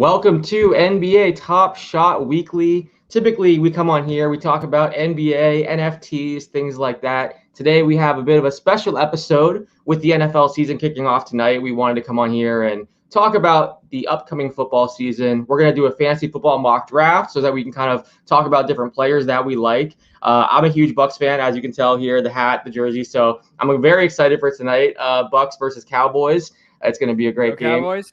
Welcome to NBA Top Shot Weekly. Typically, we come on here, we talk about NBA, NFTs, things like that. Today, we have a bit of a special episode with the NFL season kicking off tonight. We wanted to come on here and talk about the upcoming football season. We're going to do a fantasy football mock draft so that we can kind of talk about different players that we like. I'm a huge Bucs fan, as you can tell here, the hat, the jersey. So I'm very excited for tonight. Bucs versus Cowboys. It's going to be a great game. Cowboys.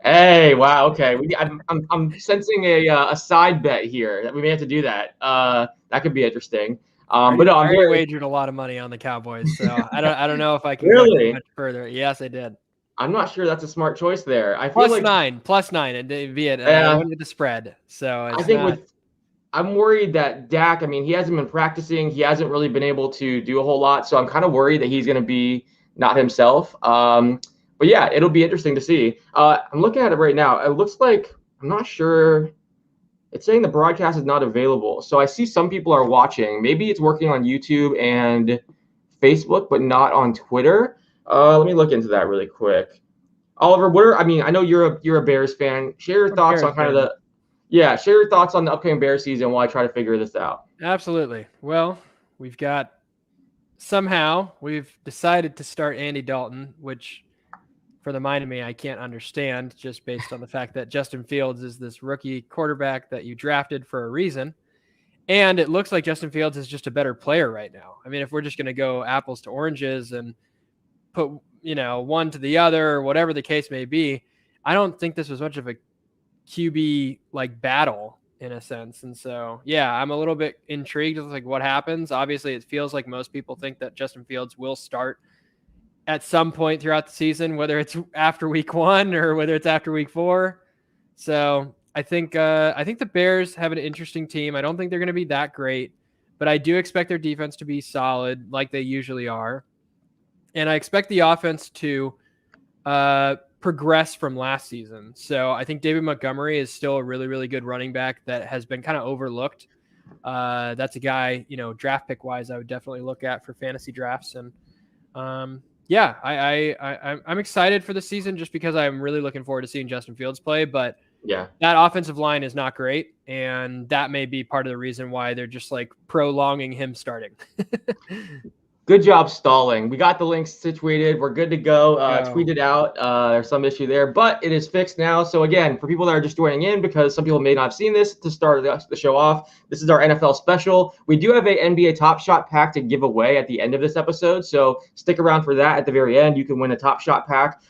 Hey, wow, okay. I'm sensing a side bet here that we may have to do that. That could be interesting. But no, I already wagered a lot of money on the Cowboys, so I don't know if I can really go much further. Yes, I did. I'm not sure that's a smart choice there. I feel like plus nine, and be it. I went with the spread, so it's I'm worried that Dak. I mean, he hasn't been practicing. He hasn't really been able to do a whole lot, so I'm kind of worried that he's going to be not himself. But yeah, it'll be interesting to see. I'm looking at it right now. It looks like, I'm not sure. It's saying the broadcast is not available. So I see some people are watching. Maybe it's working on YouTube and Facebook, but not on Twitter. Let me look into that really quick. Oliver, I know you're a Bears fan. Share your thoughts on share your thoughts on the upcoming Bears season while I try to figure this out. Absolutely. Well, we've decided to start Andy Dalton, which for the mind of me, I can't understand, just based on the fact that Justin Fields is this rookie quarterback that you drafted for a reason. And it looks like Justin Fields is just a better player right now. I mean, if we're just going to go apples to oranges and put, one to the other or whatever the case may be, I don't think this was much of a QB battle in a sense. And so, yeah, I'm a little bit intrigued with what happens. Obviously, it feels like most people think that Justin Fields will start at some point throughout the season, whether it's after week 1 or whether it's after week 4. So I think the Bears have an interesting team. I don't think they're going to be that great, but I do expect their defense to be solid like they usually are. And I expect the offense to progress from last season. So I think David Montgomery is still a really, really good running back that has been kind of overlooked. That's a guy, draft pick wise, I would definitely look at for fantasy drafts. And yeah, I'm excited for the season just because I'm really looking forward to seeing Justin Fields play. But yeah, that offensive line is not great, and that may be part of the reason why they're just prolonging him starting. Good job stalling. We got the links situated. We're good to go. Tweet it out. There's some issue there, but it is fixed now. So again, for people that are just joining in, because some people may not have seen this to start the show off, this is our NFL special. We do have a NBA Top Shot pack to give away at the end of this episode. So stick around for that. At the very end, you can win a Top Shot pack.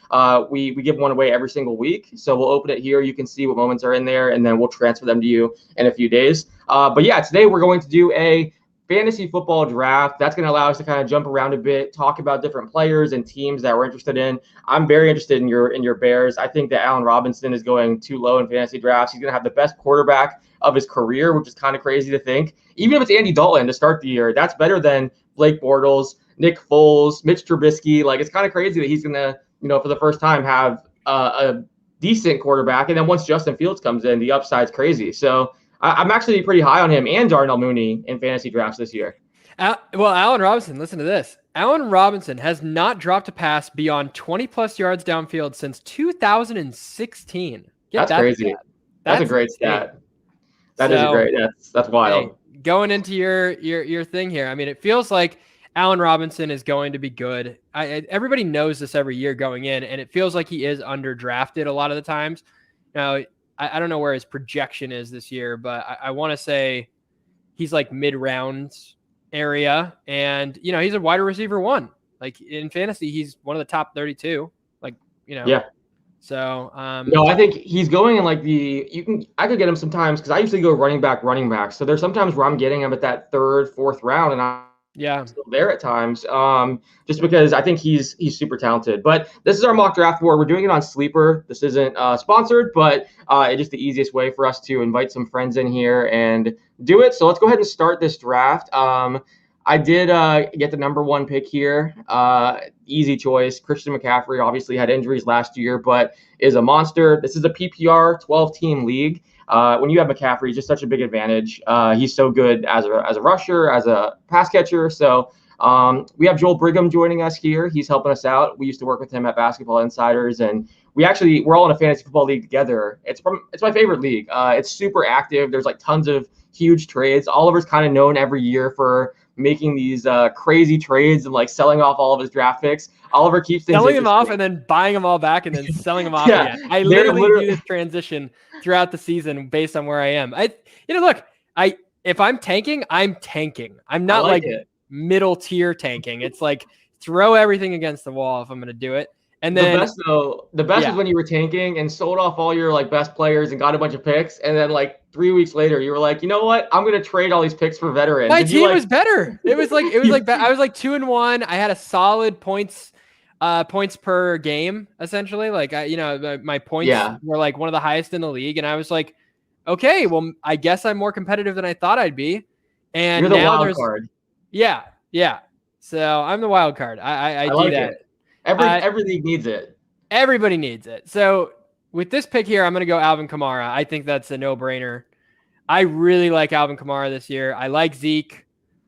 We give one away every single week. So we'll open it here. You can see what moments are in there, and then we'll transfer them to you in a few days. But yeah, today we're going to do a fantasy football draft. That's going to allow us to kind of jump around a bit, talk about different players and teams that we're interested in. I'm very interested in your Bears. I think that Allen Robinson is going too low in fantasy drafts. He's going to have the best quarterback of his career, which is kind of crazy to think. Even if it's Andy Dalton to start the year, that's better than Blake Bortles, Nick Foles, Mitch Trubisky. It's kind of crazy that he's going to, for the first time have a decent quarterback. And then once Justin Fields comes in, the upside's crazy. So I'm actually pretty high on him and Darnell Mooney in fantasy drafts this year. Allen Robinson, listen to this. Allen Robinson has not dropped a pass beyond 20-plus yards downfield since 2016. That's crazy. That's a great stat. That's wild. Hey, going into your thing here, I mean, it feels like Allen Robinson is going to be good. Everybody knows this every year going in, and it feels like he is underdrafted a lot of the times. Now, I don't know where his projection is this year, but I want to say he's mid-rounds area. And, he's a wide receiver 1. In fantasy, he's one of the top 32. Yeah. So, no, I think he's going in I could get him sometimes because I usually go running back. So there's sometimes where I'm getting him at that 3rd, 4th round, and I'm still there at times, just because I think he's super talented. But this is our mock draft board. We're doing it on Sleeper. This isn't sponsored, but it's just the easiest way for us to invite some friends in here and do it. So let's go ahead and start this draft. I did get the number 1 pick here. Easy choice. Christian McCaffrey obviously had injuries last year, but is a monster. This is a PPR 12-team league. When you have McCaffrey, it's just such a big advantage. He's so good as a rusher, as a pass catcher. So We have Joel Brigham joining us here. He's helping us out. We used to work with him at Basketball Insiders, and we're all in a fantasy football league together. It's my favorite league. It's super active. There's like tons of huge trades. Oliver's kind of known every year for making these crazy trades and like selling off all of his draft picks. Oliver keeps things selling them off and then buying them all back and then selling them off again. I literally do this transition throughout the season based on where I am. If I'm tanking, I'm tanking. I'm not like middle tier tanking. It's like throw everything against the wall if I'm going to do it. And then the best is when you were tanking and sold off all your like best players and got a bunch of picks, and then like 3 weeks later you were like, you know what? I'm gonna trade all these picks for veterans. My team was better. It was like I was like 2-1. I had a solid points per game essentially. Like my points were like one of the highest in the league, and I was like, okay, well I guess I'm more competitive than I thought I'd be. And you're the wild card. Yeah. So I'm the wild card. I do like that. It. Every league needs it. Everybody needs it. So with this pick here, I'm going to go Alvin Kamara. I think that's a no-brainer. I really like Alvin Kamara this year. I like Zeke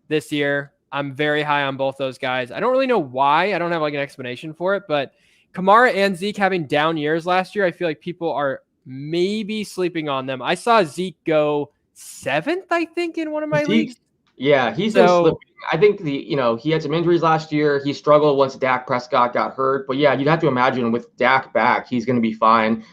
this year. I'm very high on both those guys. I don't really know why. I don't have like an explanation for it, but Kamara and Zeke having down years last year, I feel like people are maybe sleeping on them. I saw Zeke go 7th, I think, in one of my leagues. Yeah, he's been slipping. I think he had some injuries last year. He struggled once Dak Prescott got hurt. But yeah, you'd have to imagine with Dak back, he's going to be fine.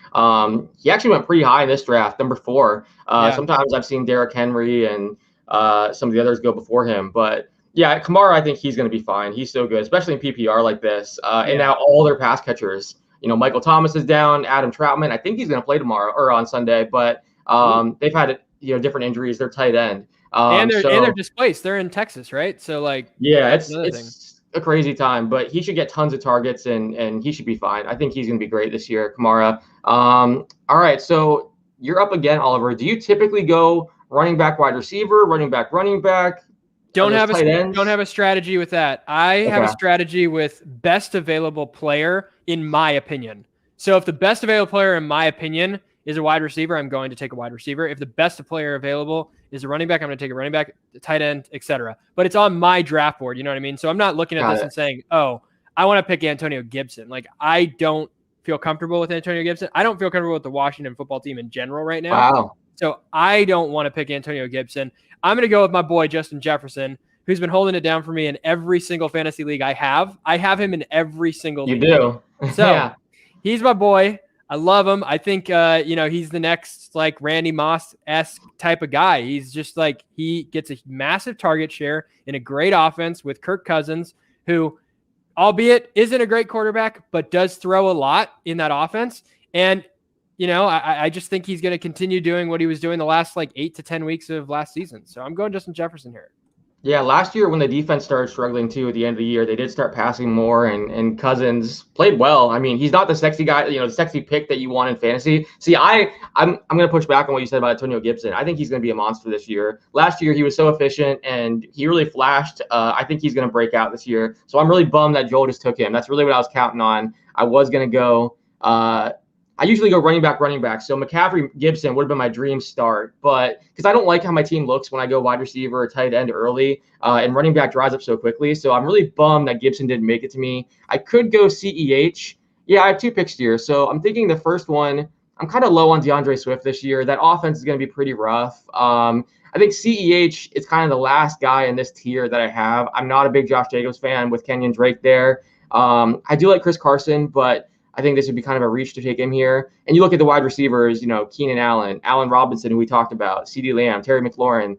He actually went pretty high in this draft, number 4. Sometimes I've seen Derrick Henry and some of the others go before him. But yeah, Kamara, I think he's going to be fine. He's so good, especially in PPR like this. And now all their pass catchers, Michael Thomas is down, Adam Troutman. I think he's going to play tomorrow or on Sunday. But they've had different injuries. They're tight end. And they're displaced. They're in Texas, right? So it's a crazy time, but he should get tons of targets and he should be fine. I think he's going to be great this year, Kamara. All right, so you're up again, Oliver. Do you typically go running back, wide receiver, running back? Don't have a strategy with that. I have a strategy with best available player in my opinion. So if the best available player in my opinion is a wide receiver, I'm going to take a wide receiver. If the best player available is a running back, I'm going to take a running back, tight end, etc. But it's on my draft board. You know what I mean? So I'm not looking at this and saying, oh, I want to pick Antonio Gibson. Like, I don't feel comfortable with Antonio Gibson. I don't feel comfortable with the Washington football team in general right now. Wow. So I don't want to pick Antonio Gibson. I'm going to go with my boy, Justin Jefferson, who's been holding it down for me in every single fantasy league I have. I have him in every single league. You do. So he's my boy. I love him. I think, he's the next like Randy Moss-esque type of guy. He's just like, he gets a massive target share in a great offense with Kirk Cousins, who, albeit isn't a great quarterback, but does throw a lot in that offense. And, I just think he's going to continue doing what he was doing the last like 8 to 10 weeks of last season. So I'm going Justin Jefferson here. Yeah, last year when the defense started struggling too at the end of the year, they did start passing more, and Cousins played well. I mean, he's not the sexy guy, the sexy pick that you want in fantasy. See, I'm going to push back on what you said about Antonio Gibson. I think he's going to be a monster this year. Last year he was so efficient and he really flashed. I think he's going to break out this year. So I'm really bummed that Joel just took him. That's really what I was counting on. I was going to go. I usually go running back. So McCaffrey Gibson would have been my dream start, but because I don't like how my team looks when I go wide receiver or tight end early, and running back dries up so quickly. So I'm really bummed that Gibson didn't make it to me. I could go CEH. Yeah, I have 2 picks here. So I'm thinking the first one, I'm kind of low on DeAndre Swift this year. That offense is going to be pretty rough. I think CEH is kind of the last guy in this tier that I have. I'm not a big Josh Jacobs fan with Kenyon Drake there. I do like Chris Carson, but I think this would be kind of a reach to take him here. And you look at the wide receivers, Keenan Allen, Allen Robinson, who we talked about, CeeDee Lamb, Terry McLaurin.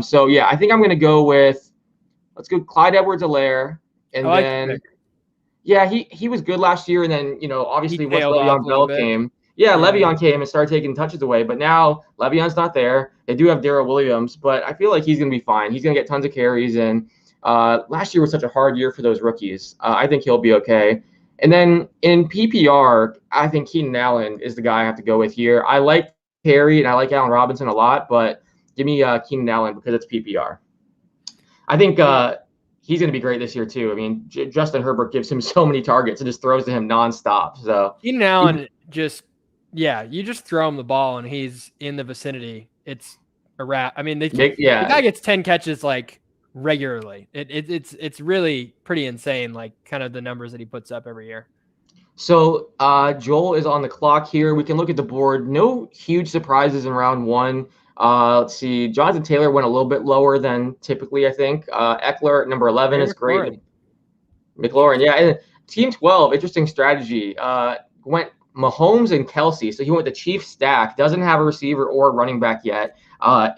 So, yeah, I think I'm going to go with – let's go Clyde Edwards-Helaire. And then – yeah, he was good last year. And then, obviously once Le'Veon Bell came – Le'Veon came and started taking touches away. But now Le'Veon's not there. They do have Darrell Williams. But I feel like he's going to be fine. He's going to get tons of carries. And last year was such a hard year for those rookies. I think he'll be okay. And then in PPR, I think Keenan Allen is the guy I have to go with here. I like Terry and I like Allen Robinson a lot, but give me Keenan Allen because it's PPR. I think he's going to be great this year too. I mean, Justin Herbert gives him so many targets and just throws to him nonstop. So Keenan Allen you just throw him the ball and he's in the vicinity. It's a wrap. I mean, the guy gets 10 catches like regularly. It's really pretty insane, like kind of the numbers that he puts up every year. So Joel is on the clock here. We can look at the board. No huge surprises in round one. Let's see. Jonathan Taylor went a little bit lower than typically, I think. Eckler at number 11 is great. McLaurin, yeah. And team 12, interesting strategy. Went Mahomes and Kelsey. So he went the Chiefs stack. Doesn't have a receiver or a running back yet.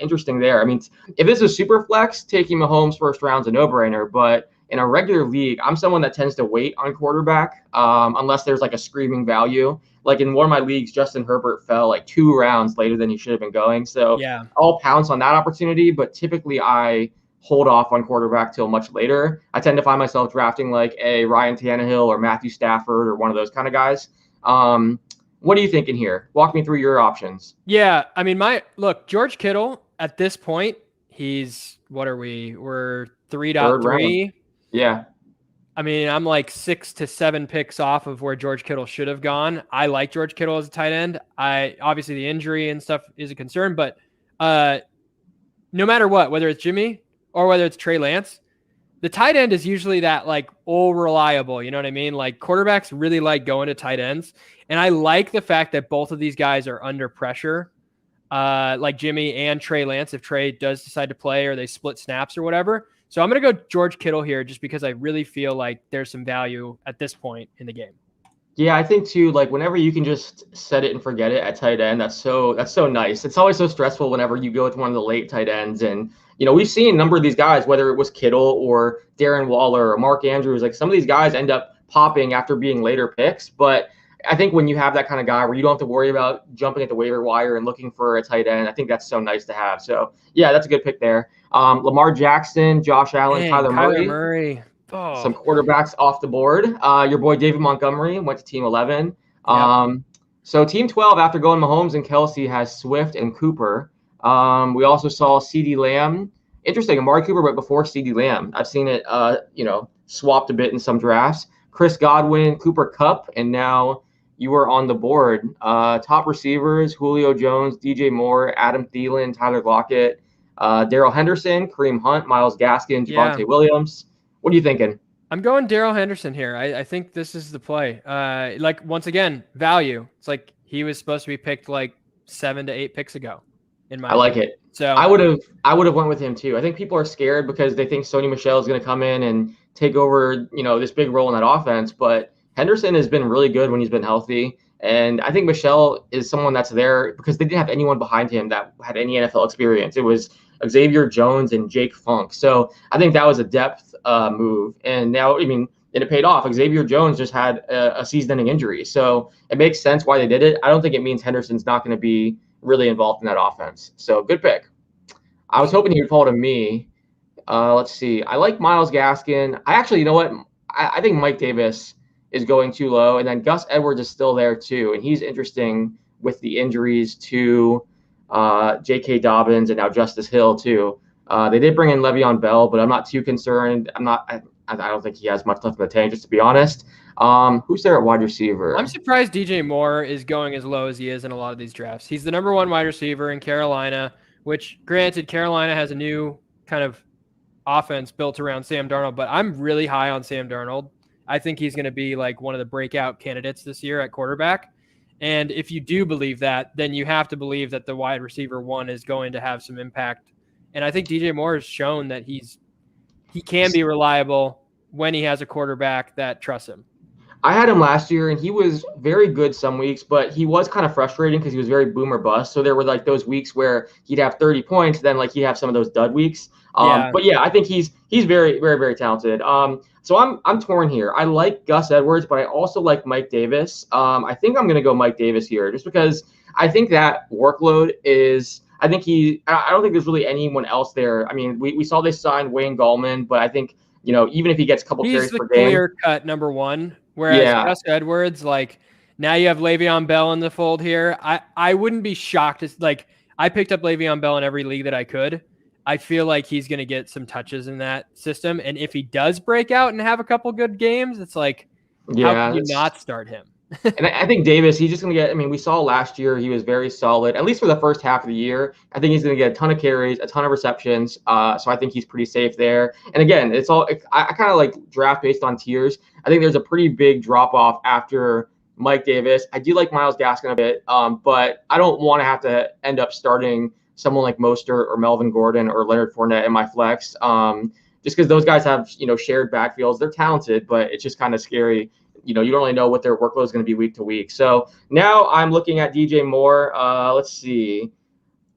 Interesting there. I mean, if this is super flex, taking Mahomes first round's a no-brainer. But in a regular league, I'm someone that tends to wait on quarterback unless there's like a screaming value. Like in one of my leagues, Justin Herbert fell like 2 rounds later than he should have been going. So yeah, I'll pounce on that opportunity. But typically I hold off on quarterback till much later. I tend to find myself drafting like a Ryan Tannehill or Matthew Stafford or one of those kind of guys. What are you thinking here? Walk me through your options. Yeah, I mean, George Kittle at this point, he's we're 3.3. Yeah. I mean, I'm like 6 to 7 picks off of where George Kittle should have gone. I like George Kittle as a tight end. Obviously the injury and stuff is a concern, but no matter what, whether it's Jimmy or whether it's Trey Lance, the tight end is usually that like all reliable. You know what I mean? Like quarterbacks really like going to tight ends. And I like the fact that both of these guys are under pressure, like Jimmy and Trey Lance, if Trey does decide to play or they split snaps or whatever. So I'm going to go George Kittle here just because I really feel like there's some value at this point in the game. Yeah, I think too, like whenever you can just set it and forget it at tight end, that's so nice. It's always so stressful whenever you go with one of the late tight ends. And, you know, we've seen a number of these guys, whether it was Kittle or Darren Waller or Mark Andrews, like some of these guys end up popping after being later picks. But I think when you have that kind of guy where you don't have to worry about jumping at the waiver wire and looking for a tight end, I think that's so nice to have. So, yeah, that's a good pick there. Lamar Jackson, Josh Allen, Kyler Murray. Oh. Some quarterbacks off the board. Your boy David Montgomery went to team 11. Yep. So team 12, after going Mahomes and Kelsey, has Swift and Cooper. We also saw CeeDee Lamb. Interesting, Amari Cooper, but before CeeDee Lamb. I've seen it, swapped a bit in some drafts. Chris Godwin, Cooper Kupp, and now you are on the board. Top receivers: Julio Jones, DJ Moore, Adam Thielen, Tyler Lockett, Darrell Henderson, Kareem Hunt, Myles Gaskin, Javonte Williams. What are you thinking? I'm going Darrell Henderson here. I think this is the play. Like once again, value. It's like he was supposed to be picked like 7 to 8 picks ago. I like it. So I would have went with him too. I think people are scared because they think Sony Michel is going to come in and take over, this big role in that offense. But Henderson has been really good when he's been healthy. And I think Michel is someone that's there because they didn't have anyone behind him that had any NFL experience. It was Xavier Jones and Jake Funk. So I think that was a depth move. And now, and it paid off. Xavier Jones just had a season-ending injury. So it makes sense why they did it. I don't think it means Henderson's not going to be really involved in that offense. So good pick. I was hoping he would fall to me. Let's see. I like Myles Gaskin. I think Mike Davis is going too low. And then Gus Edwards is still there too. And he's interesting with the injuries to J.K. Dobbins and now Justice Hill too. They did bring in Le'Veon Bell, but I'm not too concerned. I don't think he has much left in the tank, just to be honest. Who's there at wide receiver? I'm surprised DJ Moore is going as low as he is in a lot of these drafts. He's the number 1 wide receiver in Carolina, which granted Carolina has a new kind of offense built around Sam Darnold, but I'm really high on Sam Darnold. I think he's going to be like one of the breakout candidates this year at quarterback. And if you do believe that, then you have to believe that the wide receiver 1 is going to have some impact. And I think DJ Moore has shown that he can be reliable when he has a quarterback that trusts him. I had him last year, and he was very good some weeks, but he was kind of frustrating because he was very boom or bust. So there were like those weeks where he'd have 30 points, then like he'd have some of those dud weeks. But yeah, I think he's very, very, very talented. So I'm torn here. I like Gus Edwards, but I also like Mike Davis. I think I'm going to go Mike Davis here just because I think that workload is – I don't think there's really anyone else there. I mean, we saw they signed Wayne Gallman, but I think, even if he gets a couple carries per game. He's the clear-cut number 1, whereas Gus Edwards, like, now you have Le'Veon Bell in the fold here. I wouldn't be shocked. I picked up Le'Veon Bell in every league that I could. I feel like he's going to get some touches in that system. And if he does break out and have a couple good games, it's like, how can you not start him? And I think Davis, he's just going to get, I mean, we saw last year he was very solid, at least for the first half of the year. I think he's going to get a ton of carries, a ton of receptions. So I think he's pretty safe there. And again, I kind of like draft based on tiers. I think there's a pretty big drop off after Mike Davis. I do like Myles Gaskin a bit, but I don't want to have to end up starting someone like Mostert or Melvin Gordon or Leonard Fournette in my flex. Just because those guys have, shared backfields. They're talented, but it's just kind of scary. You don't really know what their workload is going to be week to week. So now I'm looking at DJ Moore. Let's see.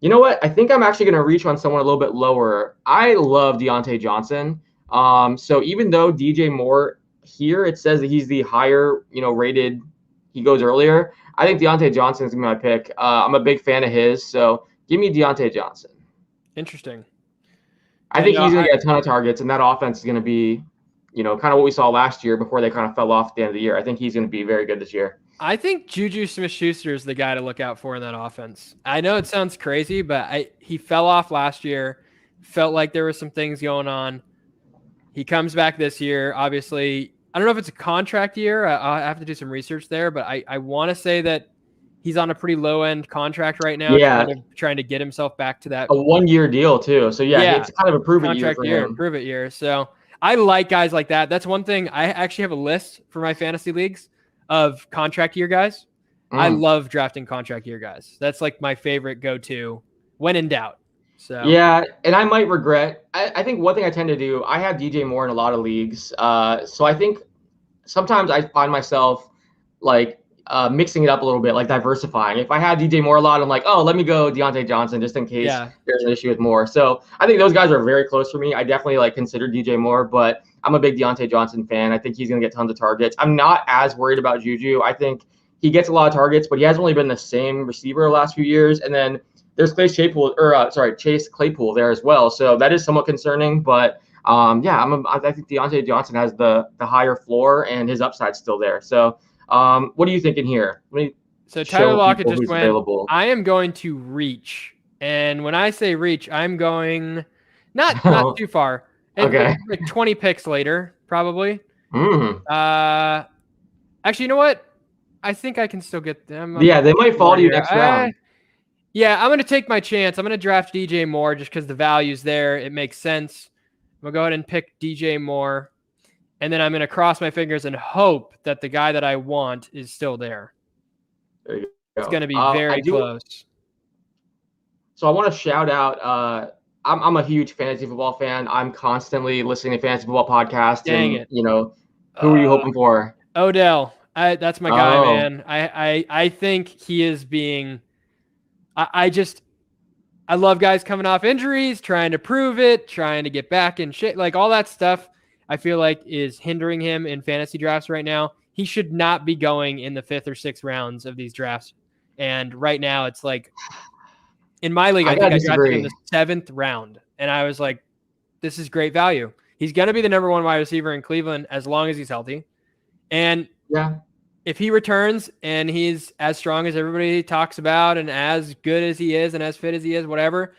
You know what? I think I'm actually going to reach on someone a little bit lower. I love Deontay Johnson. So even though DJ Moore here, it says that he's the higher, rated, he goes earlier. I think Deontay Johnson is going to be my pick. I'm a big fan of his. So give me Deontay Johnson. Interesting. I think he's going to get a ton of targets, and that offense is going to be, kind of what we saw last year before they kind of fell off at the end of the year. I think he's going to be very good this year. I think Juju Smith-Schuster is the guy to look out for in that offense. I know it sounds crazy, but he fell off last year. Felt like there were some things going on. He comes back this year. Obviously, I don't know if it's a contract year. I'll have to do some research there, but I want to say that he's on a pretty low-end contract right now. Yeah. Trying to get himself back to that. A 1-year deal, too. So, yeah, it's kind of a prove-it year for him. Prove-it year. So, I like guys like that. That's one thing. I actually have a list for my fantasy leagues of contract year guys. I love drafting contract year guys. That's like my favorite go-to when in doubt. So yeah, and I might regret. I think one thing I tend to do, I have DJ Moore in a lot of leagues. So I think sometimes I find myself like mixing it up a little bit, like diversifying. If I had DJ Moore a lot, I'm like, oh, let me go Deontay Johnson just in case there's an issue with Moore. So I think those guys are very close for me. I definitely consider DJ Moore, but I'm a big Deontay Johnson fan. I think he's going to get tons of targets. I'm not as worried about Juju. I think he gets a lot of targets, but he hasn't really been the same receiver the last few years. And then there's Chase Claypool there as well. So that is somewhat concerning, but I think Deontay Johnson has the higher floor and his upside's still there. So what are you thinking here? So Tyler Lockett just went, available. I am going to reach. And when I say reach, I'm going not too far. Okay. Like 20 picks later, probably. Actually, you know what? I think I can still get them. Yeah, they might fall to you next round. Yeah, I'm going to take my chance. I'm going to draft DJ Moore just because the value's there. It makes sense. I'm going to go ahead and pick DJ Moore. And then I'm going to cross my fingers and hope that the guy that I want is still there. There you go. It's going to be very close. So I want to shout out. I'm a huge fantasy football fan. I'm constantly listening to fantasy football podcasts. Dang it. Who are you hoping for? Odell. That's my guy, man. I think he is being. I love guys coming off injuries, trying to prove it, trying to get back in shape, like all that stuff. I feel like is hindering him in fantasy drafts right now. He should not be going in the 5th or 6th rounds of these drafts. And right now it's like in my league, I think I drafted him in the 7th round. And I was like, this is great value. He's going to be the number 1 wide receiver in Cleveland as long as he's healthy. And if he returns and he's as strong as everybody talks about and as good as he is and as fit as he is, whatever,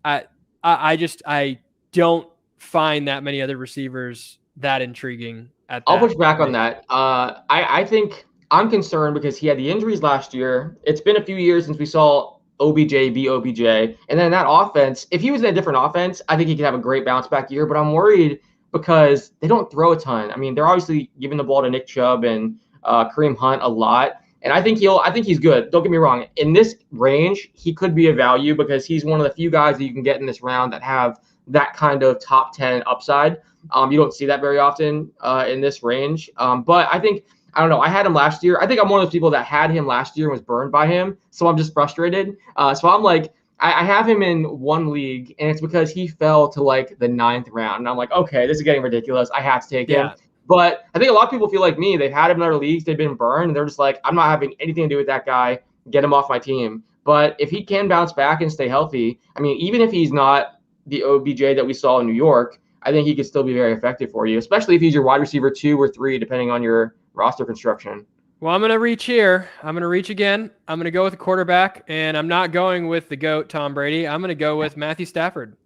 I don't find that many other receivers that intriguing. I'll push back on that. I think I'm concerned because he had the injuries last year. It's been a few years since we saw OBJ be OBJ. And then that offense, if he was in a different offense, I think he could have a great bounce back year. But I'm worried because they don't throw a ton. I mean, they're obviously giving the ball to Nick Chubb and Kareem Hunt a lot. And I think he's good. Don't get me wrong. In this range, he could be a value because he's one of the few guys that you can get in this round that have that kind of top 10 upside. You don't see that very often in this range. But I don't know. I had him last year. I think I'm one of those people that had him last year and was burned by him. So I'm just frustrated. So I'm like, I have him in one league, and it's because he fell to like the 9th round. And I'm like, okay, this is getting ridiculous. I have to take him. But I think a lot of people feel like me. They've had him in other leagues. They've been burned. And they're just like, I'm not having anything to do with that guy. Get him off my team. But if he can bounce back and stay healthy, I mean, even if he's not the OBJ that we saw in New York, I think he could still be very effective for you, especially if he's your wide receiver 2 or 3, depending on your roster construction. Well, I'm going to reach here. I'm going to reach again. I'm going to go with a quarterback, and I'm not going with the GOAT, Tom Brady. I'm going to go with Matthew Stafford.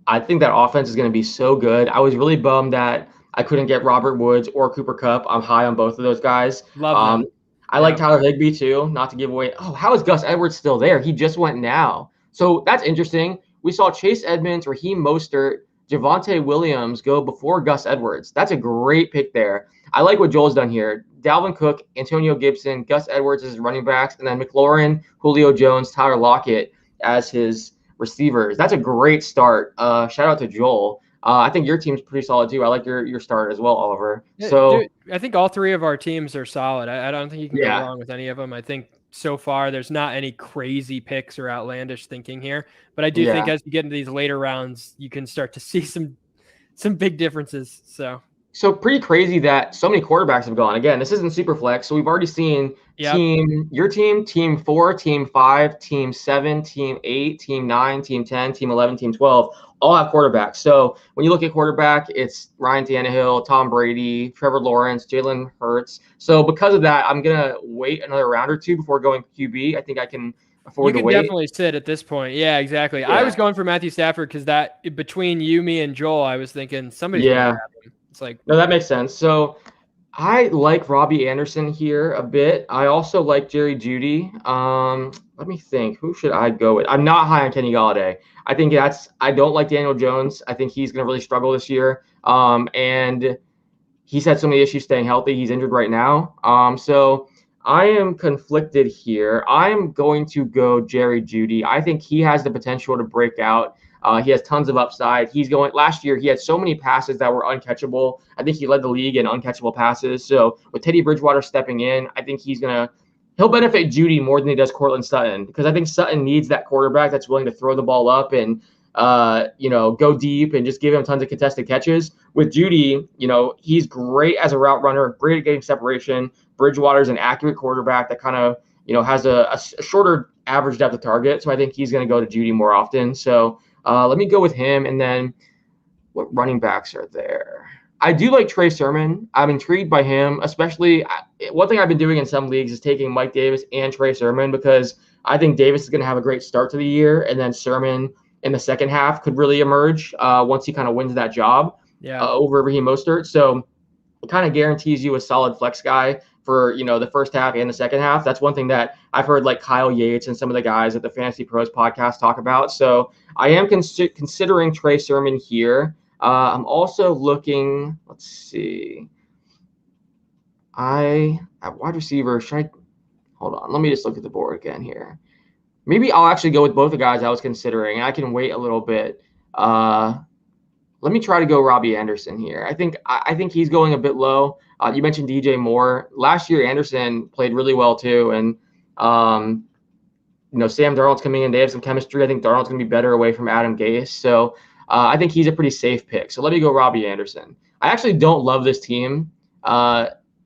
I think that offense is going to be so good. I was really bummed that I couldn't get Robert Woods or Cooper Kupp. I'm high on both of those guys. Love them. I like Tyler Higbee too, not to give away. Oh, how is Gus Edwards still there? He just went now. So that's interesting. We saw Chase Edmonds, Raheem Mostert, Javonte Williams go before Gus Edwards. That's a great pick there. I like what Joel's done here. Dalvin Cook, Antonio Gibson, Gus Edwards as running backs, and then McLaurin, Julio Jones, Tyler Lockett as his receivers. That's a great start. Shout out to Joel. I think your team's pretty solid too. I like your start as well, Oliver. So dude, I think all three of our teams are solid. I don't think you can go wrong with any of them. I think so far there's not any crazy picks or outlandish thinking here, but I do think as you get into these later rounds, you can start to see some big differences. So pretty crazy that so many quarterbacks have gone. Again, this isn't super flex, so we've already seen your team, team 4, team 5, team 7, team 8, team 9, team 10, team 11, team 12 all have quarterbacks. So when you look at quarterback, it's Ryan Tannehill, Tom Brady, Trevor Lawrence, Jalen Hurts. So because of that, I'm gonna wait another round or two before going QB. I think I can afford to wait. You can definitely sit at this point. Yeah, exactly. Yeah. I was going for Matthew Stafford because that between you, me, and Joel, I was thinking somebody's gonna grab him. It's like no, that makes sense. So I like Robbie Anderson here a bit. I also like Jerry Jeudy. Let me think. Who should I go with? I'm not high on Kenny Golladay. I don't like Daniel Jones. I think he's going to really struggle this year. And he's had so many issues staying healthy. He's injured right now. So I am conflicted here. I'm going to go Jerry Jeudy. I think he has the potential to break out. He has tons of upside. Last year, he had so many passes that were uncatchable. I think he led the league in uncatchable passes. So with Teddy Bridgewater stepping in, I think he'll benefit Jeudy more than he does Cortland Sutton, because I think Sutton needs that quarterback that's willing to throw the ball up and go deep and just give him tons of contested catches. With Jeudy, he's great as a route runner, great at getting separation. Bridgewater's an accurate quarterback that kind of has a shorter average depth of target. So I think he's going to go to Jeudy more often. So let me go with him. And then what running backs are there? I do like Trey Sermon. I'm intrigued by him, especially one thing I've been doing in some leagues is taking Mike Davis and Trey Sermon, because I think Davis is going to have a great start to the year, and then Sermon in the second half could really emerge once he kind of wins that job over Raheem Mostert. So it kind of guarantees you a solid flex guy for the first half and the second half. That's one thing that I've heard like Kyle Yates and some of the guys at the Fantasy Pros podcast talk about. So I am considering Trey Sermon here. I'm also looking. Let's see. At wide receiver, hold on? Let me just look at the board again here. Maybe I'll actually go with both the guys I was considering. I can wait a little bit. Let me try to go Robbie Anderson here. I think he's going a bit low. You mentioned DJ Moore. Last year, Anderson played really well too, and Sam Darnold's coming in. They have some chemistry. I think Darnold's going to be better away from Adam Gase. So I think he's a pretty safe pick. So let me go Robbie Anderson. I actually don't love this team.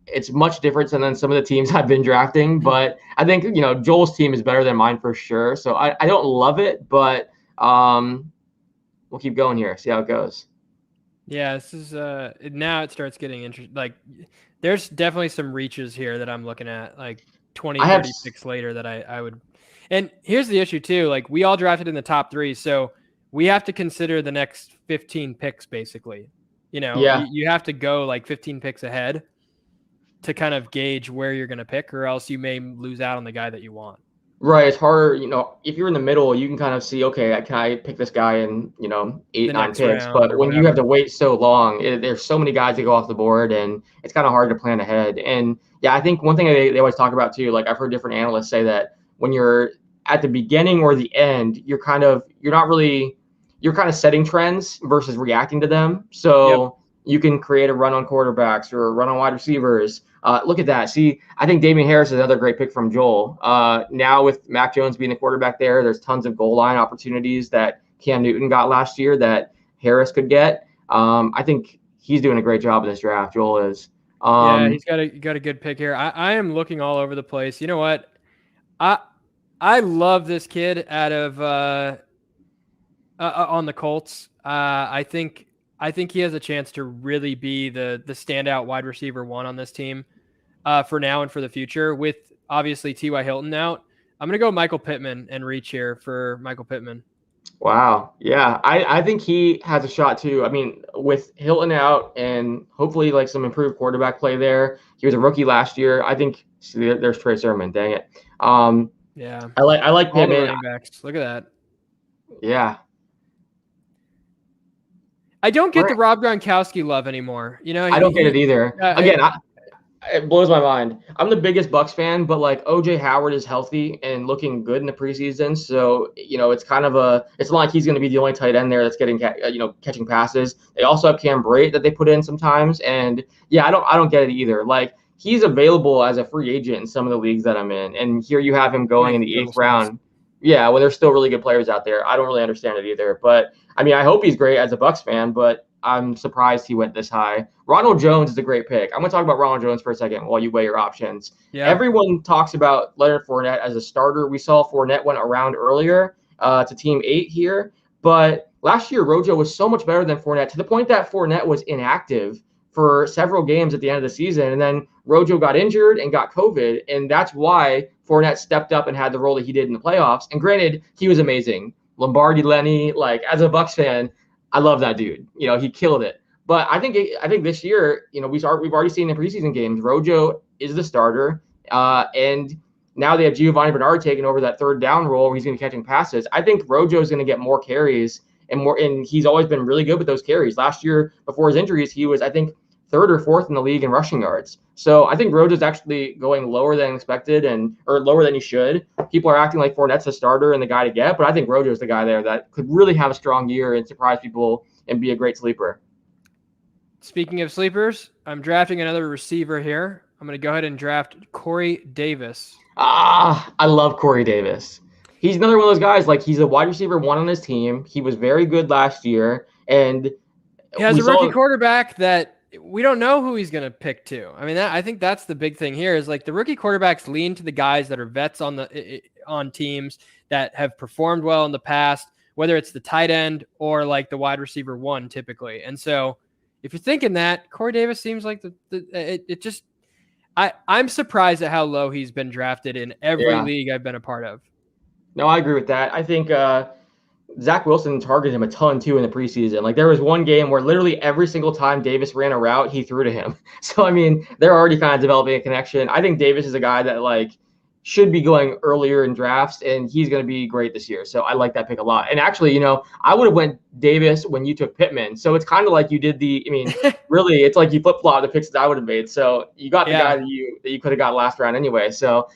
It's much different than some of the teams I've been drafting, but I think Joel's team is better than mine for sure. So I don't love it, but we'll keep going here, see how it goes. Yeah, this is now it starts getting interesting. Like, there's definitely some reaches here that I'm looking at, like 20, 30 picks later that I would. And here's the issue too. Like, we all drafted in the top 3, so we have to consider the next 15 picks basically. You have to go like 15 picks ahead to kind of gauge where you're going to pick, or else you may lose out on the guy that you want. Right. It's harder, if you're in the middle, you can kind of see, okay, can I pick this guy in, 8, 9 picks? But when you have to wait so long, there's so many guys that go off the board, and it's kind of hard to plan ahead. And yeah, I think one thing they always talk about too, like I've heard different analysts say that when you're at the beginning or the end, you're kind of setting trends versus reacting to them. So you can create a run on quarterbacks or a run on wide receivers. Look at that. See, I think Damian Harris is another great pick from Joel. Now with Mac Jones being the quarterback there's tons of goal line opportunities that Cam Newton got last year that Harris could get. I think he's doing a great job in this draft. Joel is. He's got a good pick here. I am looking all over the place. You know what? I love this kid out of on the Colts. I think he has a chance to really be the standout wide receiver 1 on this team for now and for the future, with obviously T.Y. Hilton out. I'm going to go Michael Pittman and reach here for Michael Pittman. Wow. Yeah. I think he has a shot too. I mean, with Hilton out and hopefully like some improved quarterback play there. He was a rookie last year. I think there's Trey Sermon. Dang it. Yeah. I like All the Pittman. running backs. Look at that. Yeah. I don't get the Rob Gronkowski love anymore. You know, I don't get it either. Again, it blows my mind. I'm the biggest Bucks fan, but like OJ Howard is healthy and looking good in the preseason, so it's kind of it's not like he's going to be the only tight end there that's getting catching passes. They also have Cam Brate that they put in sometimes, and yeah, I don't get it either. Like he's available as a free agent in some of the leagues that I'm in, and here you have him going in the 8th round. Yeah, when there's still really good players out there. I don't really understand it either, but I mean, I hope he's great as a Bucks fan, but I'm surprised he went this high. Ronald Jones is a great pick. I'm going to talk about Ronald Jones for a second while you weigh your options. Yeah. Everyone talks about Leonard Fournette as a starter. We saw Fournette went around earlier to team 8 here, but last year Rojo was so much better than Fournette to the point that Fournette was inactive for several games at the end of the season, and then Rojo got injured and got COVID, and that's why Fournette stepped up and had the role that he did in the playoffs. And granted, he was amazing. Lombardi Lenny, like as a Bucks fan, I love that dude. He killed it. But I think this year, we've already seen in preseason games, Rojo is the starter, and now they have Giovanni Bernard taking over that third down role where he's going to be catching passes. I think Rojo is going to get more carries and he's always been really good with those carries. Last year, before his injuries, he was, I think, 3rd or 4th in the league in rushing yards. So I think Rojo's actually going lower than expected or lower than he should. People are acting like Fournette's a starter and the guy to get, but I think Rojo's the guy there that could really have a strong year and surprise people and be a great sleeper. Speaking of sleepers, I'm drafting another receiver here. I'm going to go ahead and draft Corey Davis. I love Corey Davis. He's another one of those guys, like he's a wide receiver 1 on his team. He was very good last year, and he has a rookie quarterback that we don't know who he's going to pick too. I mean, I think that's the big thing here is like the rookie quarterbacks lean to the guys that are vets on teams that have performed well in the past, whether it's the tight end or like the wide receiver 1 typically. And so if you're thinking that, Corey Davis seems like I'm surprised at how low he's been drafted in every league I've been a part of. No, I agree with that. I think Zach Wilson targeted him a ton too in the preseason. Like there was one game where literally every single time Davis ran a route, he threw to him. So I mean, they're already kind of developing a connection. I think Davis is a guy that like should be going earlier in drafts, and he's going to be great this year. So I like that pick a lot. And actually, I would have went Davis when you took Pittman. So it's kind of like you did really, it's like you flip-flop the picks that I would have made. So you got the guy that you could have got last round anyway. So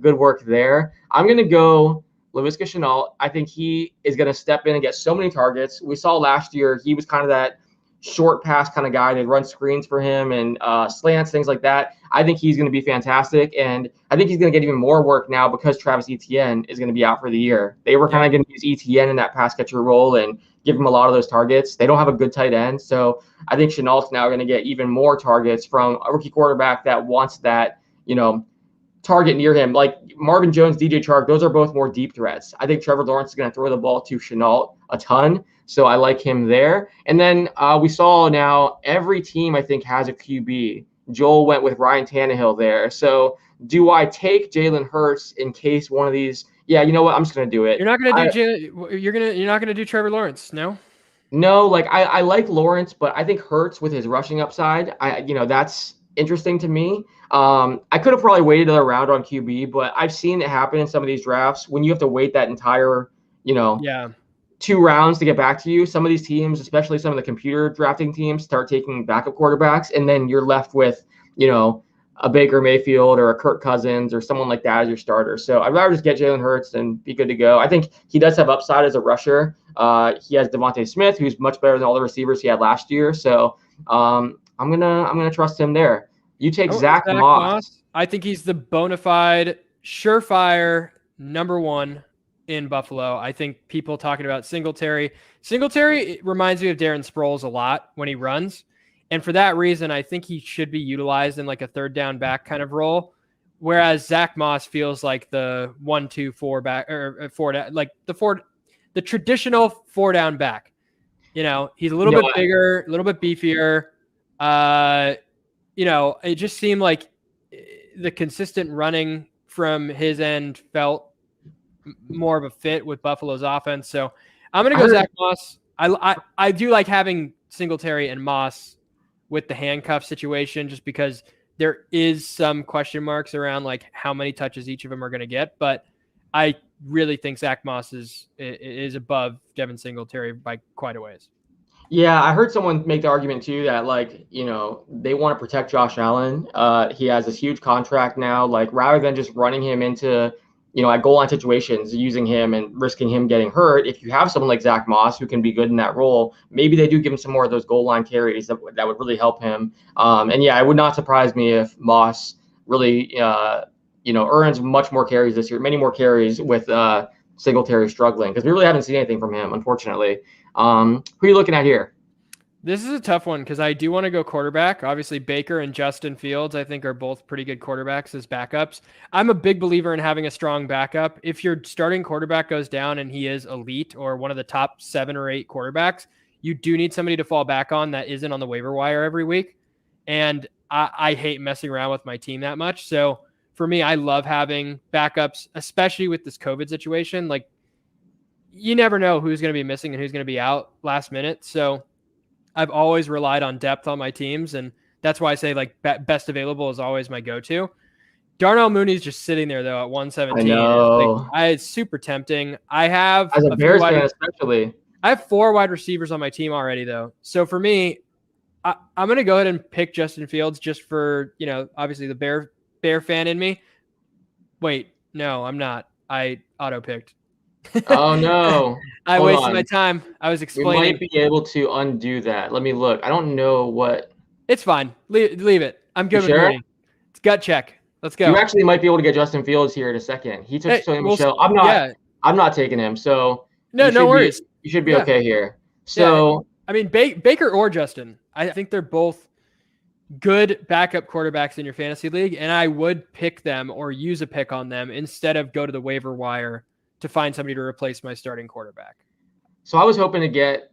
good work there. I'm going to go Laviska Shenault. I think he is going to step in and get so many targets. We saw last year he was kind of that short pass kind of guy. They'd run screens for him and slants, things like that. I think he's going to be fantastic, and I think he's going to get even more work now because Travis Etienne is going to be out for the year. They were kind of going to use Etienne in that pass catcher role and give him a lot of those targets. They don't have a good tight end, so I think Chenault's now going to get even more targets from a rookie quarterback that wants that, target near him. Like Marvin Jones, DJ Chark, those are both more deep threats. I think Trevor Lawrence is going to throw the ball to Shenault a ton, so I like him there. And then we saw now every team, I think, has a QB. Joel went with Ryan Tannehill there. So do I take Jalen Hurts in case one of these? Yeah, you know what? I'm just going to do it. You're not going to do you're not going to do Trevor Lawrence, no? No, like I like Lawrence, but I think Hurts with his rushing upside, that's interesting to me. I could have probably waited another round on QB, but I've seen it happen in some of these drafts when you have to wait that entire, 2 rounds to get back to you. Some of these teams, especially some of the computer drafting teams, start taking backup quarterbacks, and then you're left with, a Baker Mayfield or a Kirk Cousins or someone like that as your starter. So I'd rather just get Jalen Hurts and be good to go. I think he does have upside as a rusher. He has Devontae Smith, who's much better than all the receivers he had last year. So I'm gonna trust him there. You take Zach Moss. I think he's the bona fide, surefire number 1 in Buffalo. I think people talking about Singletary. It reminds me of Darren Sproles a lot when he runs. And for that reason, I think he should be utilized in like a third down back kind of role. Whereas Zach Moss feels like the 1-2-4 back or 4, like the traditional 4 down back. He's a little bit bigger, a little bit beefier. It just seemed like the consistent running from his end felt more of a fit with Buffalo's offense. So I'm going to go Zach Moss. I do like having Singletary and Moss with the handcuff situation just because there is some question marks around like how many touches each of them are going to get. But I really think Zach Moss is above Devin Singletary by quite a ways. Yeah, I heard someone make the argument too that like, they want to protect Josh Allen. He has this huge contract now. Like rather than just running him into, at goal line situations, using him and risking him getting hurt, if you have someone like Zach Moss who can be good in that role, maybe they do give him some more of those goal line carries that would really help him. And yeah, it would not surprise me if Moss really, earns much more carries this year, many more carries with Singletary struggling because we really haven't seen anything from him, unfortunately. Who are you looking at here? This is a tough one because I do want to go quarterback. Obviously, Baker and Justin Fields, I think, are both pretty good quarterbacks as backups. I'm a big believer in having a strong backup. If your starting quarterback goes down and he is elite or one of the top 7 or 8 quarterbacks, you do need somebody to fall back on that isn't on the waiver wire every week. And I hate messing around with my team that much. So for me, I love having backups, especially with this COVID situation. Like, you never know who's going to be missing and who's going to be out last minute. So I've always relied on depth on my teams, and that's why I say like best available is always my go-to. Darnell Mooney's just sitting there though at 117. I know. It's super tempting. I have as a Bears fan, especially. I have 4 wide receivers on my team already though. So for me, I'm going to go ahead and pick Justin Fields just for, obviously the Bear fan in me. Wait, no, I'm not. I auto-picked. Oh, no. I wasted my time. I was explaining. We might be able to undo that. Let me look. I don't know what. It's fine. Leave it. I'm good with Mooney. It's gut check. Let's go. You actually might be able to get Justin Fields here in a second. He took Sony Michel. I'm not taking him. So no worries. You should be okay here. So I mean, Baker or Justin, I think they're both good backup quarterbacks in your fantasy league, and I would pick them or use a pick on them instead of go to the waiver wire to find somebody to replace my starting quarterback. So I was hoping to get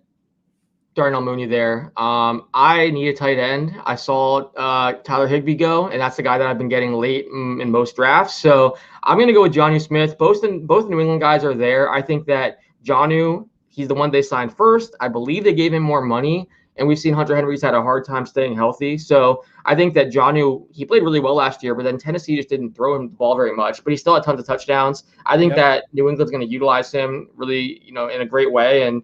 Darnell Mooney there. I need a tight end. I saw Tyler Higbee go, and that's the guy that I've been getting late in most drafts. So I'm going to go with Jonnu Smith. Both New England guys are there. I think that Jonnu, he's the one they signed first. I believe they gave him more money, and we've seen Hunter Henry's had a hard time staying healthy. So I think that Jonnu, he played really well last year, but then Tennessee just didn't throw him the ball very much, but he still had tons of touchdowns. I think that New England's going to utilize him really, in a great way. And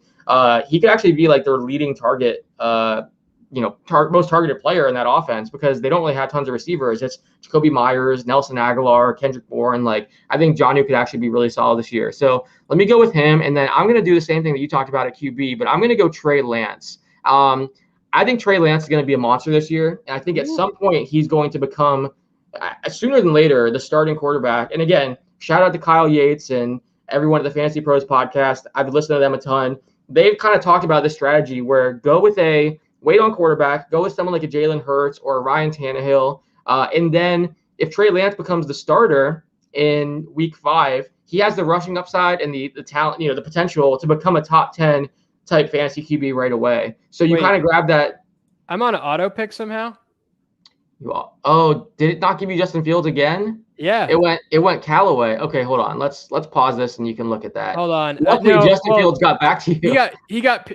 he could actually be like their leading target, most targeted player in that offense because they don't really have tons of receivers. It's Jacoby Myers, Nelson Aguilar, Kendrick Bourne. Like, I think Jonnu could actually be really solid this year. So let me go with him. And then I'm going to do the same thing that you talked about at QB, but I'm going to go Trey Lance. I think Trey Lance is going to be a monster this year. And I think at some point he's going to become, sooner than later, the starting quarterback. And again, shout out to Kyle Yates and everyone at the Fantasy Pros podcast. I've listened to them a ton. They've kind of talked about this strategy where go with wait on quarterback, go with someone like a Jalen Hurts or a Ryan Tannehill. And then if Trey Lance becomes the starter in week 5, he has the rushing upside and the talent, the potential to become a top 10 type fantasy QB right away. So you kind of grab that. I'm on an auto pick somehow. Did it not give you Justin Fields again? Yeah. It went Callaway. Okay, hold on. Let's pause this and you can look at that. Hold on. Luckily, Justin Fields got back to you. He didn't.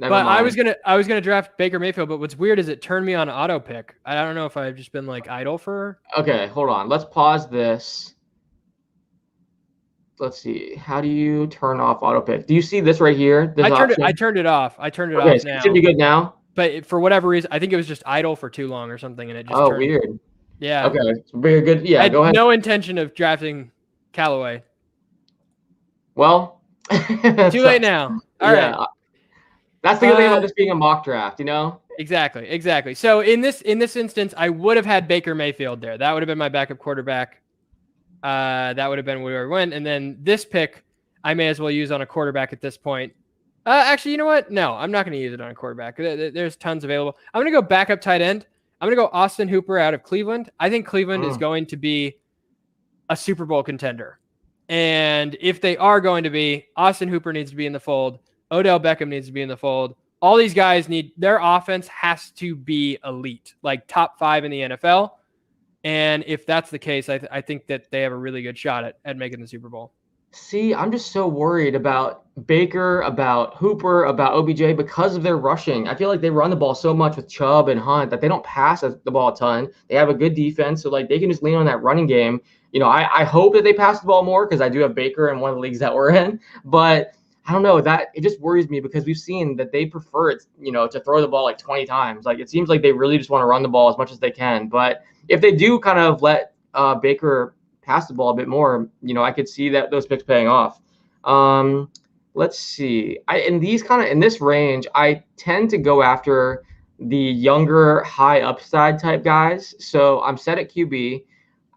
Never but mind. I was gonna draft Baker Mayfield, but what's weird is it turned me on auto pick. I don't know if I've just been like idle for. Okay, hold on. Let's pause this. Let's see. How do you turn off auto pick? Do you see this right here? I turned it off. I turned it off so now. It should be good now. But for whatever reason, I think it was just idle for too long or something, and it just. Oh, weird. Yeah. Okay. Very good. Yeah. Go ahead. No intention of drafting Callaway. Well. Too late now. All right. That's the good thing about this being a mock draft, Exactly. So in this instance, I would have had Baker Mayfield there. That would have been my backup quarterback. That would have been where we went. And then this pick, I may as well use on a quarterback at this point. Actually, you know what? No, I'm not going to use it on a quarterback. There's tons available. I'm going to go backup tight end. I'm going to go Austin Hooper out of Cleveland. I think Cleveland is going to be a Super Bowl contender. And if they are going to be, Austin Hooper needs to be in the fold. Odell Beckham needs to be in the fold. All these guys their offense has to be elite, like top 5 in the NFL. And if that's the case, I think that they have a really good shot at making the Super Bowl. See, I'm just so worried about Baker, about Hooper, about OBJ because of their rushing. I feel like they run the ball so much with Chubb and Hunt that they don't pass the ball a ton. They have a good defense, so like they can just lean on that running game. I hope that they pass the ball more because I do have Baker in one of the leagues that we're in, but I don't know, that it just worries me because we've seen that they prefer it, to throw the ball like 20 times. Like it seems like they really just want to run the ball as much as they can. But if they do kind of let Baker pass the ball a bit more, I could see that those picks paying off. Let's see. In this range, I tend to go after the younger, high upside type guys. So I'm set at QB.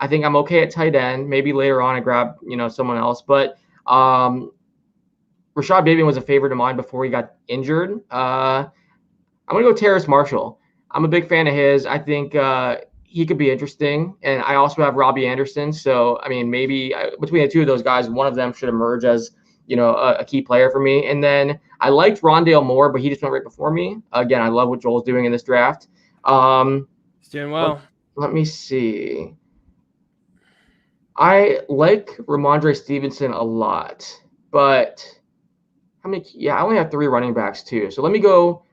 I think I'm okay at tight end. Maybe later on I grab, someone else. But Rashad Bateman was a favorite of mine before he got injured. I'm going to go Terrace Marshall. I'm a big fan of his. I think he could be interesting. And I also have Robbie Anderson. So, I mean, maybe between the two of those guys, one of them should emerge as, a key player for me. And then I liked Rondale Moore, but he just went right before me. Again, I love what Joel's doing in this draft. He's doing well. Let me see. I like Ramondre Stevenson a lot, but I only have 3 running backs too. So let me go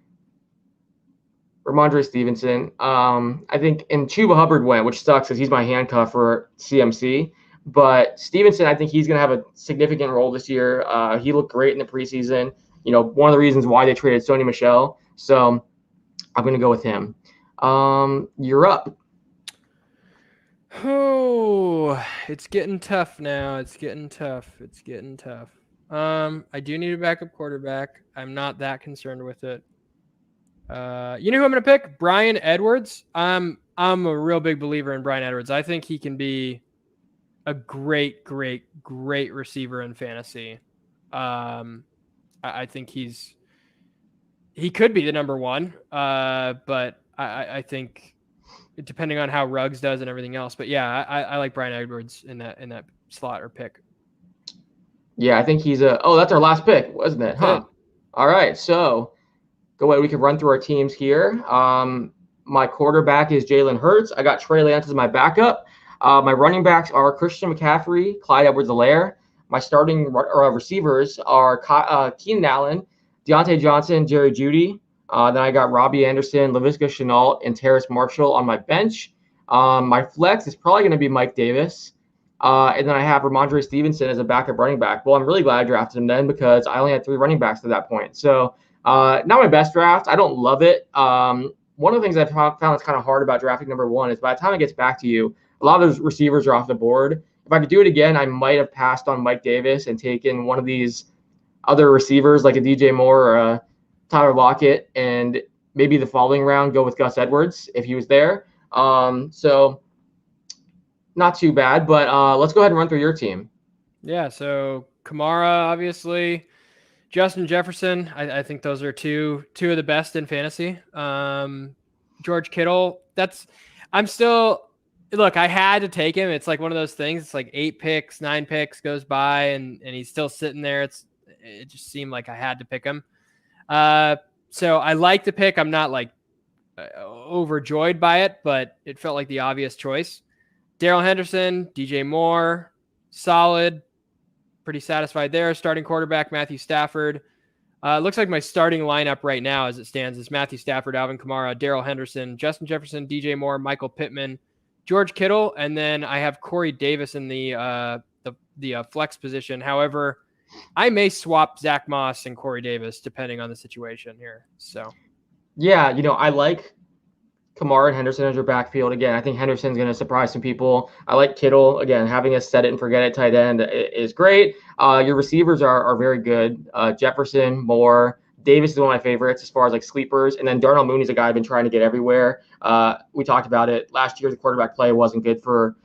Ramondre Stevenson. I think, and Chuba Hubbard went, which sucks because he's my handcuff for CMC. But Stevenson, I think he's going to have a significant role this year. He looked great in the preseason. One of the reasons why they traded Sony Michel. So I'm going to go with him. You're up. Oh, it's getting tough now. It's getting tough. I do need a backup quarterback. I'm not that concerned with it. You know who I'm going to pick? Bryan Edwards. I'm a real big believer in Bryan Edwards. I think he can be a great receiver in fantasy. I think he could be the number one. But I think depending on how Ruggs does and everything else. But yeah, I like Bryan Edwards in that slot or pick. Yeah, I think he's that's our last pick, wasn't it? Huh. All right. So go ahead. We can run through our teams here. My quarterback is Jalen Hurts. I got Trey Lance as my backup. My running backs are Christian McCaffrey, Clyde Edwards-Helaire. My starting receivers are Keenan Allen, Deontay Johnson, Jerry Jeudy. Then I got Robbie Anderson, Laviska Shenault, and Terrace Marshall on my bench. My flex is probably going to be Mike Davis. And then I have Ramondre Stevenson as a backup running back. Well, I'm really glad I drafted him then because I only had 3 running backs at that point. So not my best draft. I don't love it. One of the things I've found that's kind of hard about drafting number 1 is by the time it gets back to you, a lot of those receivers are off the board. If I could do it again, I might have passed on Mike Davis and taken one of these other receivers like a DJ Moore or a Tyler Lockett, and maybe the following round go with Gus Edwards if he was there. So not too bad, but let's go ahead and run through your team. Yeah, so Kamara, obviously. Justin Jefferson, I think those are two of the best in fantasy. George Kittle, look, I had to take him. It's like one of those things. It's like 8 picks, 9 picks goes by, and he's still sitting there. It just seemed like I had to pick him. So I like the pick. I'm not like overjoyed by it, but it felt like the obvious choice. Darrell Henderson, DJ Moore, solid. Pretty satisfied there. Starting quarterback, Matthew Stafford. Looks like my starting lineup right now as it stands is Matthew Stafford, Alvin Kamara, Darrell Henderson, Justin Jefferson, DJ Moore, Michael Pittman, George Kittle, and then I have Corey Davis in the flex position. However, I may swap Zach Moss and Corey Davis depending on the situation here. So, yeah, I like Kamara and Henderson as your backfield. Again, I think Henderson's going to surprise some people. I like Kittle. Again, having a set it and forget it tight end is great. Your receivers are very good. Jefferson, Moore, Davis is one of my favorites as far as like sleepers. And then Darnell Mooney's a guy I've been trying to get everywhere. We talked about it last year. The quarterback play wasn't good for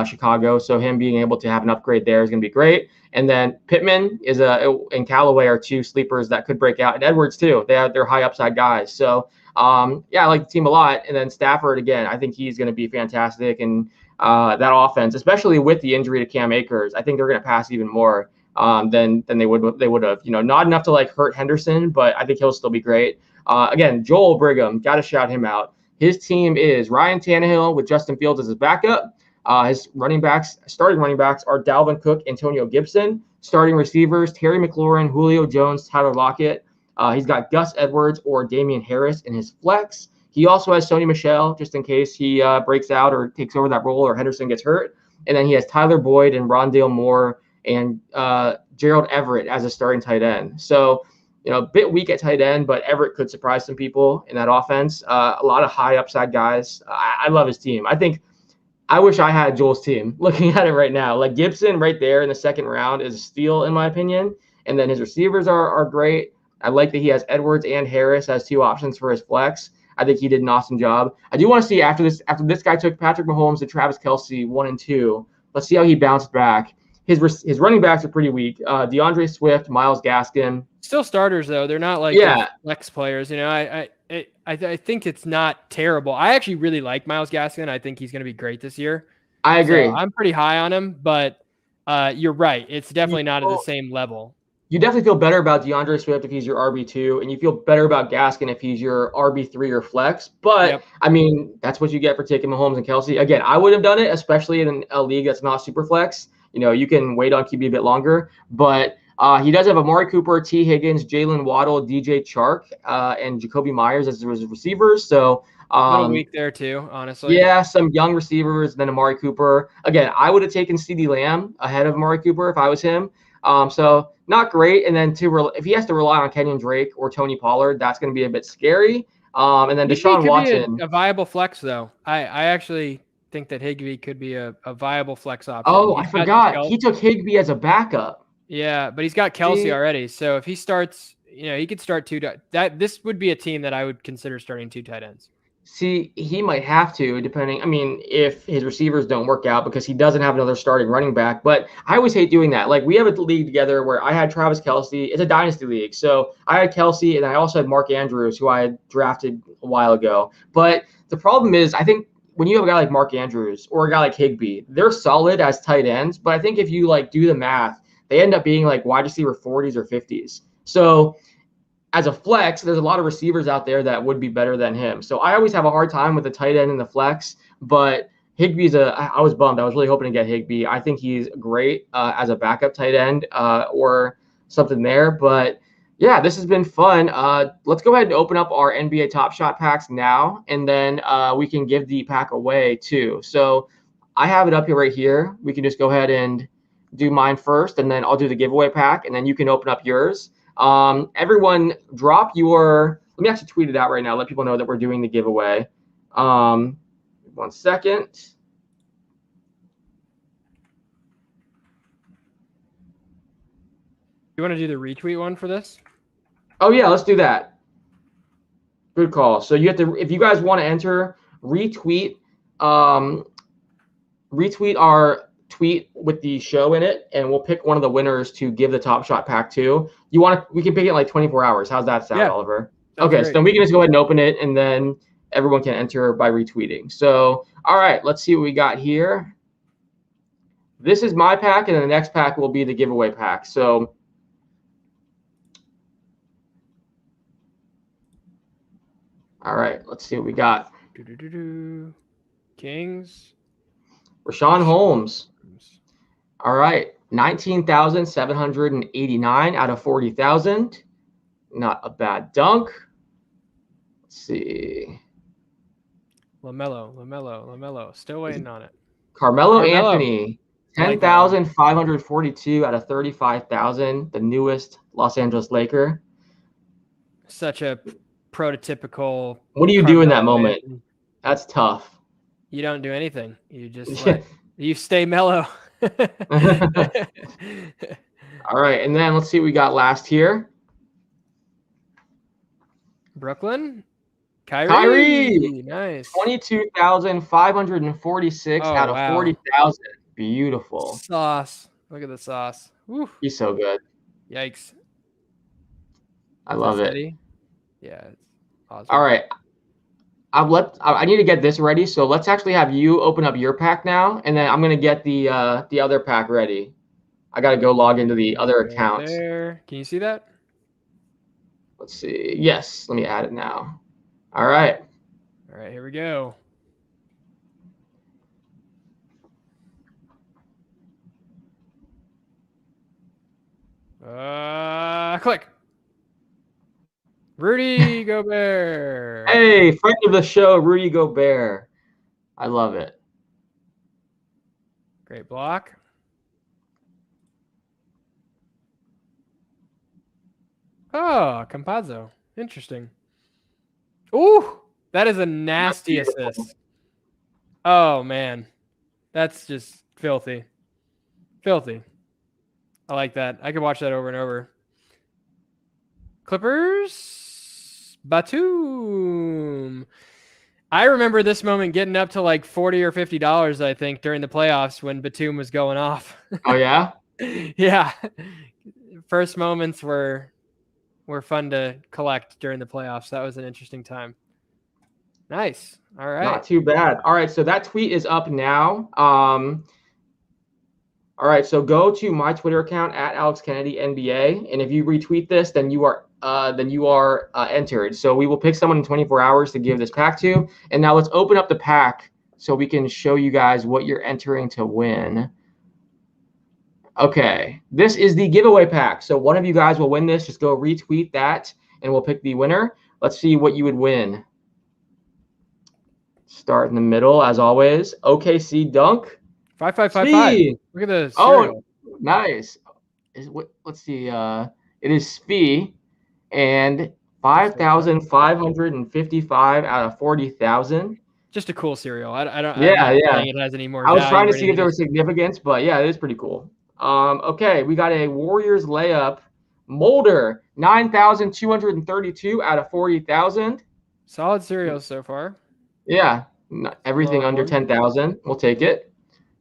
Chicago. So him being able to have an upgrade there is going to be great. And then Pittman and Callaway are 2 sleepers that could break out. And Edwards too. They're high upside guys. So I like the team a lot. And then Stafford, again, I think he's going to be fantastic. And that offense, especially with the injury to Cam Akers, I think they're going to pass even more than they would have. Not enough to like hurt Henderson, but I think he'll still be great. Again, Joel Brigham, got to shout him out. His team is Ryan Tannehill with Justin Fields as his backup, His starting running backs are Dalvin Cook, Antonio Gibson. Starting receivers, Terry McLaurin, Julio Jones, Tyler Lockett. He's got Gus Edwards or Damian Harris in his flex. He also has Sony Michel, just in case he breaks out or takes over that role or Henderson gets hurt. And then he has Tyler Boyd and Rondale Moore and Gerald Everett as a starting tight end. So, a bit weak at tight end, but Everett could surprise some people in that offense. A lot of high upside guys. I love his team. I wish I had Joel's team looking at it right now. Like Gibson right there in the second round is a steal, in my opinion. And then his receivers are great. I like that he has Edwards and Harris as two options for his flex. I think he did an awesome job. I do want to see after this guy took Patrick Mahomes and Travis Kelce 1 and 2. Let's see how he bounced back. His running backs are pretty weak. DeAndre Swift, Myles Gaskin. Still starters though. They're not like flex players. I think it's not terrible. I actually really like Myles Gaskin. I think he's going to be great this year. I agree. So I'm pretty high on him, but you're right. It's definitely not at the same level. You definitely feel better about DeAndre Swift if he's your RB2, and you feel better about Gaskin if he's your RB3 or flex. But, I mean, that's what you get for taking Mahomes and Kelce. Again, I would have done it, especially in a league that's not super flex. You can wait on QB a bit longer. But he does have Amari Cooper, T. Higgins, Jalen Waddle, DJ Chark, and Jacoby Myers as his receivers. So a little weak there too, honestly. Yeah, some young receivers, then Amari Cooper. Again, I would have taken CeeDee Lamb ahead of Amari Cooper if I was him. So not great. And then if he has to rely on Kenyon Drake or Tony Pollard, that's going to be a bit scary. And then Deshaun Watson. A viable flex, though. I actually think that Higbee could be a viable flex option. Oh, I forgot. He took Higbee as a backup. Yeah, but he's got Kelce already. So if he starts, he could start this would be a team that I would consider starting 2 tight ends. See, he might have to, depending. I mean, if his receivers don't work out because he doesn't have another starting running back. But I always hate doing that. Like, we have a league together where I had Travis Kelce. It's a dynasty league. So I had Kelce, and I also had Mark Andrews, who I had drafted a while ago. But the problem is, I think when you have a guy like Mark Andrews or a guy like Higbee, they're solid as tight ends. But I think if you, do the math, they end up being, wide receiver 40s or 50s. So as a flex, there's a lot of receivers out there that would be better than him. So I always have a hard time with the tight end in the flex, but Higbee's I was bummed. I was really hoping to get Higbee. I think he's great as a backup tight end or something there. But yeah, this has been fun. Let's go ahead and open up our NBA Top Shot packs now, and then we can give the pack away too. So I have it up here right here. We can just go ahead and do mine first, and then I'll do the giveaway pack, and then you can open up yours. Everyone drop let me actually tweet it out right now. Let people know that we're doing the giveaway. 1 second. You want to do the retweet one for this? Oh yeah, let's do that. Good call. So you have to, if you guys want to enter, retweet our tweet with the show in it, and we'll pick one of the winners to give the Top Shot pack to. We can pick it in 24 hours. How's that sound, Oliver? Okay, great. So then we can just go ahead and open it, and then everyone can enter by retweeting. So, all right, let's see what we got here. This is my pack, and then the next pack will be the giveaway pack. So, all right, let's see what we got. Kings. Rashawn Holmes. All right, 19,789 out of 40,000. Not a bad dunk. Let's see. LaMelo. Still waiting on it. Carmelo Anthony, 10,542 out of 35,000. The newest Los Angeles Laker. Such a prototypical. What do you do in that moment? That's tough. You don't do anything. You just you stay mellow. All right, and then let's see what we got last here. Brooklyn. Kyrie. Nice. 22,546 out of 40,000. Beautiful. Sauce. Look at the sauce. Woo. He's so good. Yikes. I love it. Steady? Yeah, it's awesome. All right. I need to get this ready, so let's actually have you open up your pack now, and then I'm gonna get the other pack ready. I gotta go log into the other account. There. Can you see that? Let's see. Yes, let me add it now. All right. All right, here we go. Click. Rudy Gobert. Hey, friend of the show, Rudy Gobert. I love it. Great block. Oh, Campazzo. Interesting. Ooh, that is a nasty assist. Oh, man. That's just filthy. Filthy. I like that. I could watch that over and over. Clippers. Batum. I remember this moment getting up to like $40 or $50, I think, during the playoffs when Batum was going off. Oh, yeah? Yeah. First moments were fun to collect during the playoffs. That was an interesting time. Nice. All right. Not too bad. All right, so that tweet is up now. All right, so go to my Twitter account at Alex Kennedy NBA, and if you retweet this, then you are entered. So we will pick someone in 24 hours to give this pack to. And now let's open up the pack so we can show you guys what you're entering to win. Okay, this is the giveaway pack. So one of you guys will win this. Just go retweet that, and we'll pick the winner. Let's see what you would win. Start in the middle, as always. OKC Dunk. 5555. Look at this. Oh, nice. Let's see. It is Spee, and 5,555 out of 40,000. Just a cool cereal. I don't. Yeah, I'm not yeah. saying it has any more. I was trying to see if there was significance, but yeah, it is pretty cool. Okay, we got a Warriors layup. Mulder, 9,232 out of 40,000. Solid cereals so far. Yeah, everything under 10,000. We'll take it.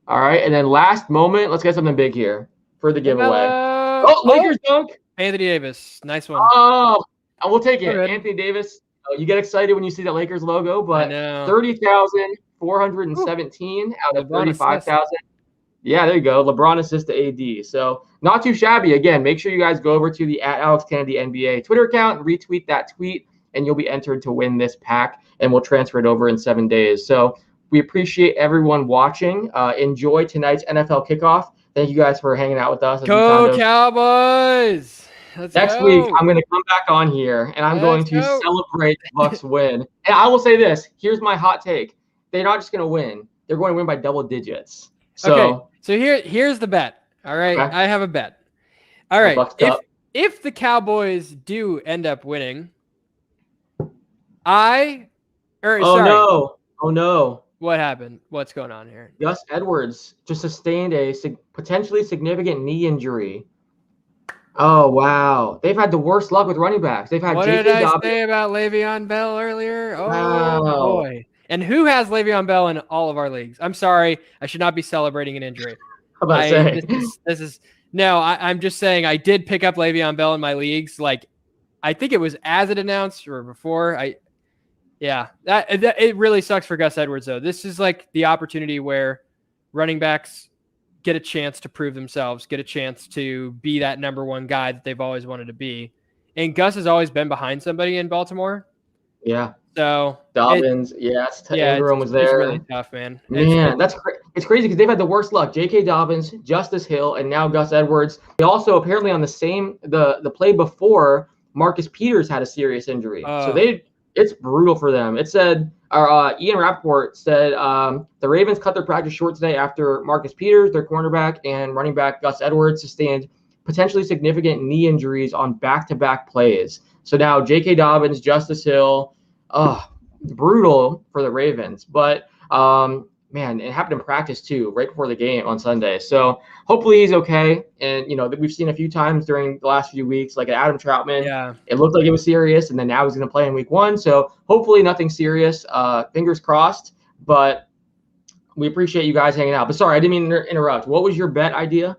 All right, and then last moment, let's get something big here for the giveaway. Oh, Lakers dunk. Anthony Davis, nice one. Oh, we'll take it. Anthony Davis. You get excited when you see that Lakers logo, but 30,417 out of 35,000. Yeah, there you go. LeBron assist to AD. So not too shabby. Again, make sure you guys go over to the @AlexKennedyNBA Twitter account and retweet that tweet, and you'll be entered to win this pack, and we'll transfer it over in 7 days. So we appreciate everyone watching. Enjoy tonight's NFL kickoff. Thank you guys for hanging out with us. Go Cowboys! Next week, I'm going to come back on here, and I'm going to celebrate the Bucs win. And I will say this. Here's my hot take. They're not just going to win. They're going to win by double digits. So here's the bet. All right, okay. I have a bet. All right, if the Cowboys do end up winning, Oh no. What happened? What's going on here? Gus Edwards just sustained a potentially significant knee injury. Oh, wow. They've had the worst luck with running backs. They've had What did I say about Le'Veon Bell earlier? Oh, boy. And who has Le'Veon Bell in all of our leagues? I'm sorry. I should not be celebrating an injury. I'm just saying I did pick up Le'Veon Bell in my leagues. Like, I think it was as it announced or before. That it really sucks for Gus Edwards, though. This is like the opportunity where running backs get a chance to prove themselves, get a chance to be that number one guy that they've always wanted to be. And Gus has always been behind somebody in Baltimore. Yeah. So Dobbins, Ingram was there. It's really tough, man. It's crazy because they've had the worst luck. J.K. Dobbins, Justice Hill, and now Gus Edwards. They also apparently on the play before, Marcus Peters had a serious injury. It's brutal for them. It said, Ian Rappaport said the Ravens cut their practice short today after Marcus Peters, their cornerback, and running back Gus Edwards sustained potentially significant knee injuries on back-to-back plays. So now J.K. Dobbins, Justice Hill, brutal for the Ravens. But, man, it happened in practice too, right before the game on Sunday. So hopefully he's okay. And, we've seen a few times during the last few weeks, like Adam Troutman, it looked like it was serious, and then now he's going to play in week 1. So hopefully nothing serious. Fingers crossed. But we appreciate you guys hanging out. But sorry, I didn't mean to interrupt. What was your bet idea?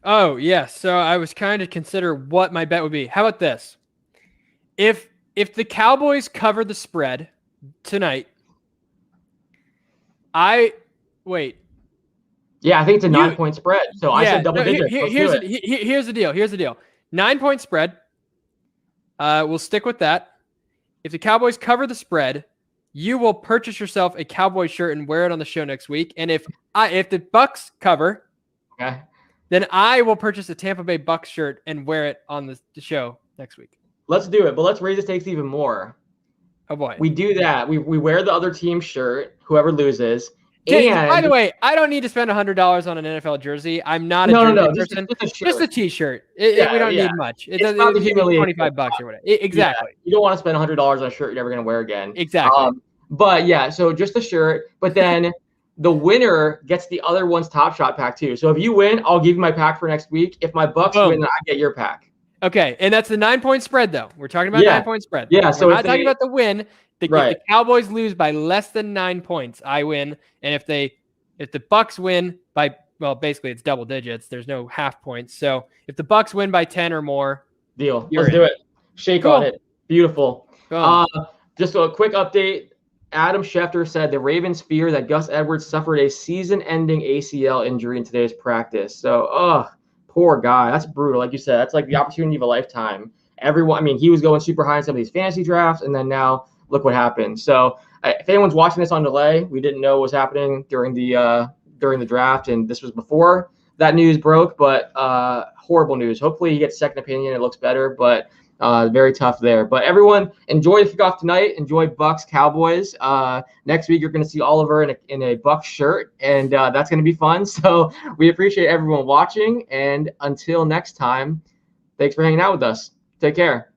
Oh, yes. So I was trying to consider what my bet would be. How about this? If the Cowboys cover the spread tonight, Yeah, I think it's a 9-point spread. So I said double digits. Here's the deal. 9-point spread. We'll stick with that. If the Cowboys cover the spread, you will purchase yourself a Cowboy shirt and wear it on the show next week. And if the Bucs cover, then I will purchase a Tampa Bay Bucks shirt and wear it on the show next week. Let's do it, but let's raise the stakes even more. Oh boy. We do that. We wear the other team's shirt, whoever loses. And by the way, I don't need to spend $100 on an NFL jersey. I'm not a jersey person. Just a t-shirt. We don't need much. It's not $25 or whatever. Exactly. Yeah, you don't want to spend $100 on a shirt you're never going to wear again. Exactly. But yeah, so just the shirt. But then the winner gets the other one's Top Shot pack too. So if you win, I'll give you my pack for next week. If my Bucks win, then I get your pack. Okay, and that's the 9-point spread though. We're talking about 9-point spread. Yeah. So we're not talking about the win. If the Cowboys lose by less than 9 points, I win. And if the Bucks win by, well, basically it's double digits. There's no half points. So if the Bucks win by 10 or more, deal. Let's do it. Shake on it. Beautiful. Just a quick update. Adam Schefter said the Ravens fear that Gus Edwards suffered a season-ending ACL injury in today's practice. So, poor guy. That's brutal. Like you said, that's like the opportunity of a lifetime. Everyone, I mean, he was going super high in some of these fantasy drafts, and then now look what happened. So if anyone's watching this on delay, we didn't know what was happening during the draft, and this was before that news broke, but horrible news. Hopefully he gets a second opinion. It looks better, but very tough there. But everyone, enjoy the kickoff tonight. Enjoy Bucks Cowboys. Next week, you're going to see Oliver in a Bucks shirt, and that's going to be fun. So we appreciate everyone watching, and until next time, thanks for hanging out with us. Take care.